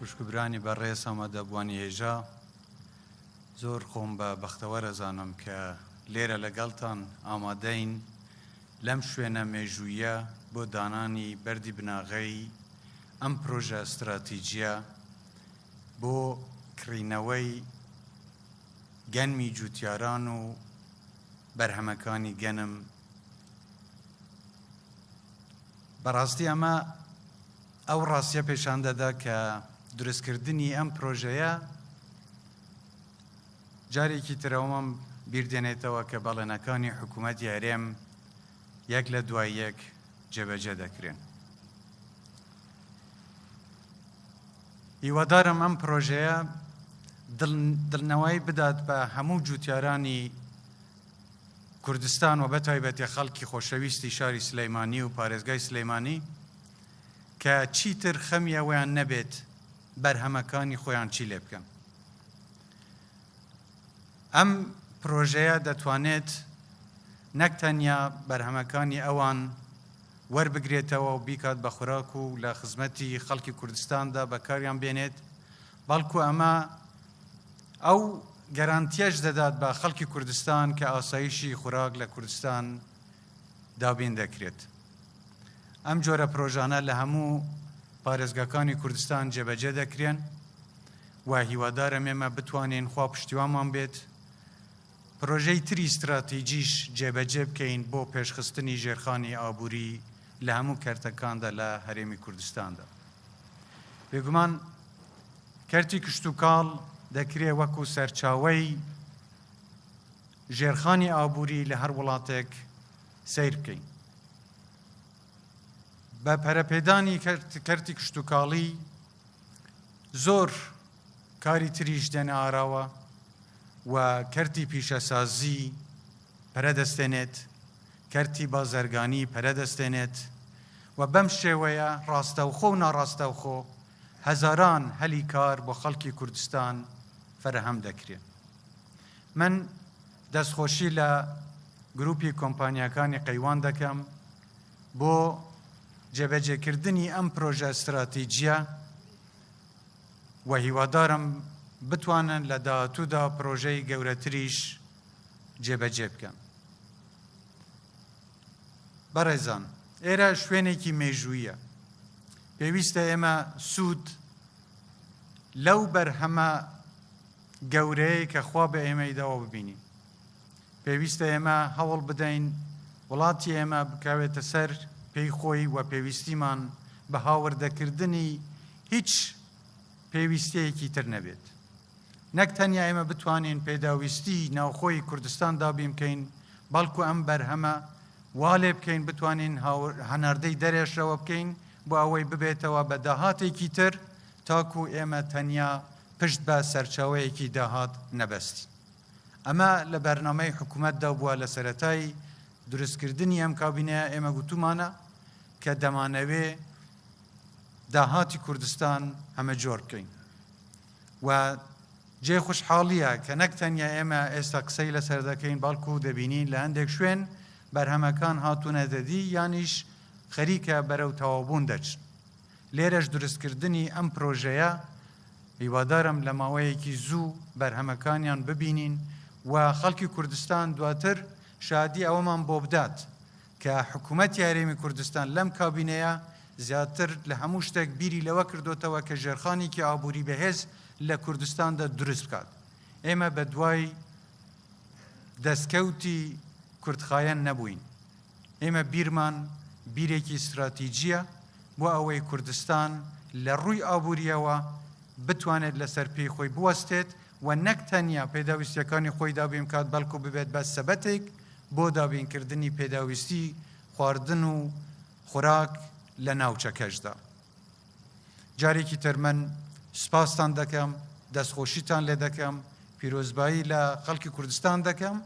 خوشکبرانی بەڕێز ئامادەبوانی هێژا زۆر خۆم بە بەختەوەرەزانم کە لێرە لەگەڵتان ئامادەین لەم شوێنە مێژوویە بۆ دانانی بەردی بناغەی ئەم پرۆژە استراتیجیە بۆ کڕینەوەی گەنمی جوتیاران و بەرهەمەکانی گەنم. بەڕاستی ئەمە ئەو ڕاستیە پێشان دەدا کە دروستکردنی ئەم پرۆژەیە جارێکی ترەوەم بیردێنێتەوە کە بەڵێنەکانی حکوومەتی هەرێم یەک لە دوای یەک جێبەجێ دەکرێن. هیوادارم ئەم پرۆژەیە دڵنەوەی بدات بە هەموو جوتیارانی کوردستان و بەتایبەتی خەڵکی خۆشەویستی شاری سلەیمانی و پارێزگای سلەیمانی کە چیتر خەمی ئەویان نەبێت بەرهەمەکانی خۆیان چی لێ بکەن. ئەم پرۆژەیە دەتوانێت نەک تەنیا بەرهەمەکانی ئەوان وەربگرێتەوە و بیکات بە خوراک و لە خزمەتی خەڵکی کوردستاندا بەکاریان بێنێت، بەڵکو ئەمە ئەو گەرانتیەش دەدات بە خەڵکی کوردستان کە ئاسایشی خوراک لە کوردستان دابین دەکرێت. ئەم جۆرە پرۆژانە لە هەموو پارێزگاکانی کوردستان جێبەجێ دەکرێن و هیوادارم ئێمە بتوانین خوا پشتیوانمان بێت پرۆژەی تری استراتیجیش جێبەجێ بکەین بۆ پێشخستنی ژێرخانی ئابووری لە هەموو کەرتەکاندا لە هەرێمی کوردستاندا. بێگومان کەرتی کشتوکاڵ دەکرێت وەکو سەرچاوەی ژێرخانی ئابووری لە هەر وڵاتێک سیر بکەین. بە پەرەپێدانی کەرتی کشتوکاڵی زۆر کاری تریش دێنە ئاراوە و کەرتی پیشەسازی پەرەدەستێنێت، کەرتی بازرگانی پەرەدەستێنێت و بەم شێوەیە ڕاستەوخۆ و ناڕاستەوخۆ هەزاران هەلی کار بۆ خەڵکی کوردستان فەرەهەم دەکرێت. من دەستخۆشی لە گروپی کۆمپانیاکانی قەیوان دەکەم بۆ جێبەجێکردنی ئەم پرۆژە استراتیجیە و هیوادارم بتوانن لە داهاتوودا پرۆژەی گەورەتریش جێبەجێ بکەن. بەڕێزان، ئێرە شوێنێکی مێژوویە. پێویستە ئێمە سوود لەو بەرهەمە گەورەیە کە خوا بە ئێمەیداوە ببینین. پێویستە ئێمە هەوڵ بدەین وڵاتی ئێمە بکاوێتە سەر پێی خۆی و پێویستیمان بە هاوردەکردنی هیچ پێویستەیەکی تر نەبێت. نەک تەنیا ئێمە بتوانین پێداویستی ناوخۆی کوردستان دابین بکەین، بەڵکو ئەم بەرهەمە وا لێ بکەین بتوانین هەناردەی دەرێشەوە بکەین بۆ ئەوەی ببێتەوە بە داهاتێکی تر تاکو ئێمە تەنیا پشت بە سەرچاوەیەکی داهات نەبەستین. ئەمە لە بەرنامەی حکوومەتدا بووە لە سەرەتای دروستکردنی ئەم کابینەیە ئێمە گوتومانە کە دەمانەوێ داهاتی کوردستان هەمە جۆر بکەین و جێ خوشحاڵیە کە نەک تەنیا ئێمە ئێستا قسەی لەسەر دەکەین بەڵکو دەبینین لە هەندێک شوێن بەرهەمەکان هاتوونە دەدی یانیش خەریکە بەرەو تەواوبوون دەچن. لێرەش دروستکردنی ئەم پرۆژەیە هیوادارم لە ماوەیەکی زوو بەرهەمەکانیان ببینین و خەڵکی کوردستان دواتر شادی ئەوەمان بۆ بدات کە حکوومەتی هەرێمی کوردستان لەم کابینەیە زیاتر لە هەموو شتێک بیری لەوە کردوتەوە کە ژێرخانێکی ئابووری بەهێز لە کوردستاندا دروست بکات. ئێمە بە دوای دەستکەوتی کوردخایەن نەبووین. ئێمە بیرمان بیرێکی استراتیجیە بۆ ئەوەی کوردستان لە ڕووی ئابووریەوە بتوانێت لەسەر پێی خۆی بوەستێت و نەک تەنیا پێداویستیەکانی خۆی دابین کات بەڵکو ببێت بە سەبەتێک بۆ دابینکردنی پێداویستی خواردن و خوراک لە ناوچەکەشدا. جارێکی تر من سپاستان دەکەم، دەستخۆشیتان لێ دەکەم، پیرۆزبایی لە خەڵکی کوردستان دەکەم.